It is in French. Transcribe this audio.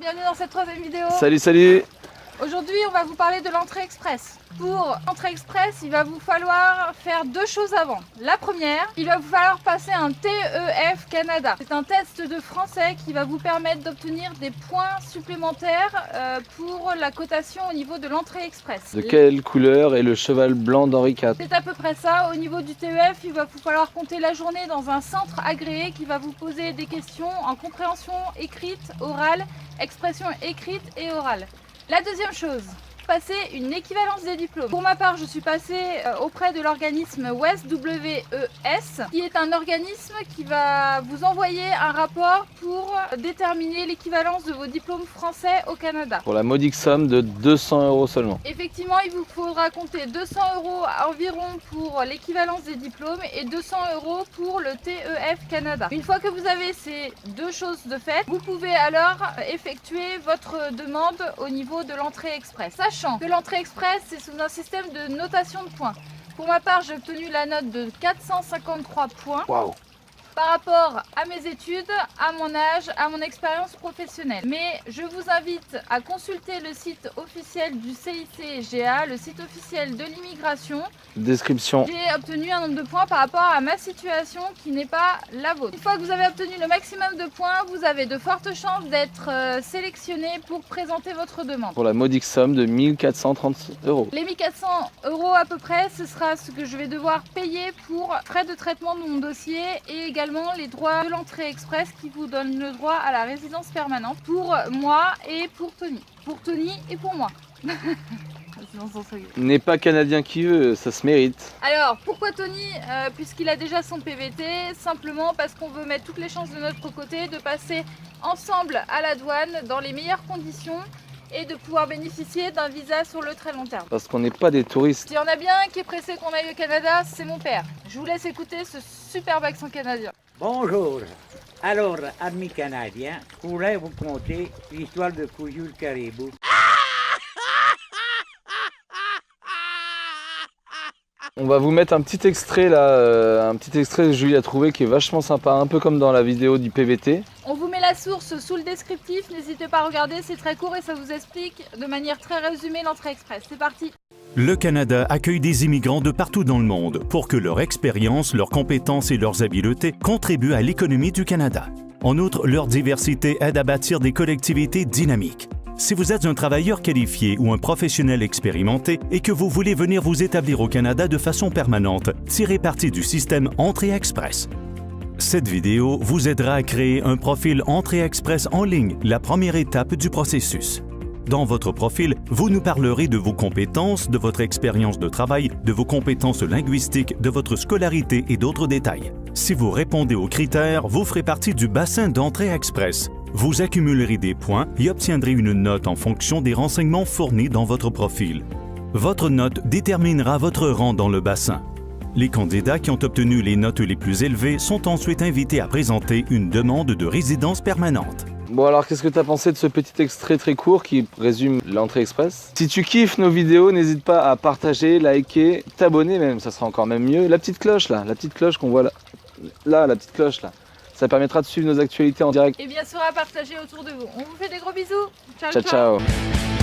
bienvenue dans cette troisième vidéo. Salut, salut. Aujourd'hui, on va vous parler de l'entrée express. Pour l'entrée express, il va vous falloir faire deux choses avant. La première, il va vous falloir passer un TEF Canada. C'est un test de français qui va vous permettre d'obtenir des points supplémentaires pour la cotation au niveau de l'entrée express. De quelle couleur est le cheval blanc d'Henri IV? C'est à peu près ça. Au niveau du TEF, il va vous falloir compter la journée dans un centre agréé qui va vous poser des questions en compréhension écrite, orale, expression écrite et orale. La deuxième chose, passer une équivalence des diplômes. Pour ma part, je suis passée auprès de l'organisme WES, qui est un organisme qui va vous envoyer un rapport pour déterminer l'équivalence de vos diplômes français au Canada. Pour la modique somme de 200 € seulement. Effectivement, il vous faudra compter 200 € environ pour l'équivalence des diplômes et 200 € pour le TEF Canada. Une fois que vous avez ces deux choses de fait, vous pouvez alors effectuer votre demande au niveau de l'entrée express. Sachant que l'entrée express, c'est sous un système de notation de points. Pour ma part, j'ai obtenu la note de 453 points. Waouh! Par rapport à mes études, à mon âge, à mon expérience professionnelle. Mais je vous invite à consulter le site officiel du CICGA, le site officiel de l'immigration. Description. J'ai obtenu un nombre de points par rapport à ma situation qui n'est pas la vôtre. Une fois que vous avez obtenu le maximum de points, vous avez de fortes chances d'être sélectionné pour présenter votre demande. Pour la modique somme de 1430 €. Les 1400 € à peu près, ce sera ce que je vais devoir payer pour frais de traitement de mon dossier et également les droits de l'entrée express qui vous donnent le droit à la résidence permanente pour moi et pour Tony. Pour Tony et pour moi. N'est pas canadien qui veut, ça se mérite. Alors, pourquoi Tony? Puisqu'il a déjà son PVT, simplement parce qu'on veut mettre toutes les chances de notre côté de passer ensemble à la douane dans les meilleures conditions et de pouvoir bénéficier d'un visa sur le très long terme. Parce qu'on n'est pas des touristes. S'il y en a bien un qui est pressé qu'on aille au Canada, c'est mon père. Je vous laisse écouter ce superbe accent canadien. Bonjour. Alors, amis canadiens, je voulais vous conter l'histoire de Couillou le caribou. On va vous mettre un petit extrait là, un petit extrait que Julie a trouvé qui est vachement sympa, un peu comme dans la vidéo du PVT. On vous met la source sous le descriptif, n'hésitez pas à regarder, c'est très court et ça vous explique de manière très résumée l'entrée express. C'est parti. Le Canada accueille des immigrants de partout dans le monde pour que leur expérience, leurs compétences et leurs habiletés contribuent à l'économie du Canada. En outre, leur diversité aide à bâtir des collectivités dynamiques. Si vous êtes un travailleur qualifié ou un professionnel expérimenté et que vous voulez venir vous établir au Canada de façon permanente, tirez parti du système Entrée Express. Cette vidéo vous aidera à créer un profil Entrée Express en ligne, la première étape du processus. Dans votre profil, vous nous parlerez de vos compétences, de votre expérience de travail, de vos compétences linguistiques, de votre scolarité et d'autres détails. Si vous répondez aux critères, vous ferez partie du bassin d'entrée express. Vous accumulerez des points et obtiendrez une note en fonction des renseignements fournis dans votre profil. Votre note déterminera votre rang dans le bassin. Les candidats qui ont obtenu les notes les plus élevées sont ensuite invités à présenter une demande de résidence permanente. Bon alors qu'est-ce que tu as pensé de ce petit extrait très court qui résume l'entrée express? Si tu kiffes nos vidéos, n'hésite pas à partager, liker, t'abonner même, ça sera encore même mieux. La petite cloche là, la petite cloche qu'on voit là, la petite cloche là. Ça permettra de suivre nos actualités en direct. Et bien sûr à partager autour de vous. On vous fait des gros bisous. Ciao, Ciao, ciao. ciao.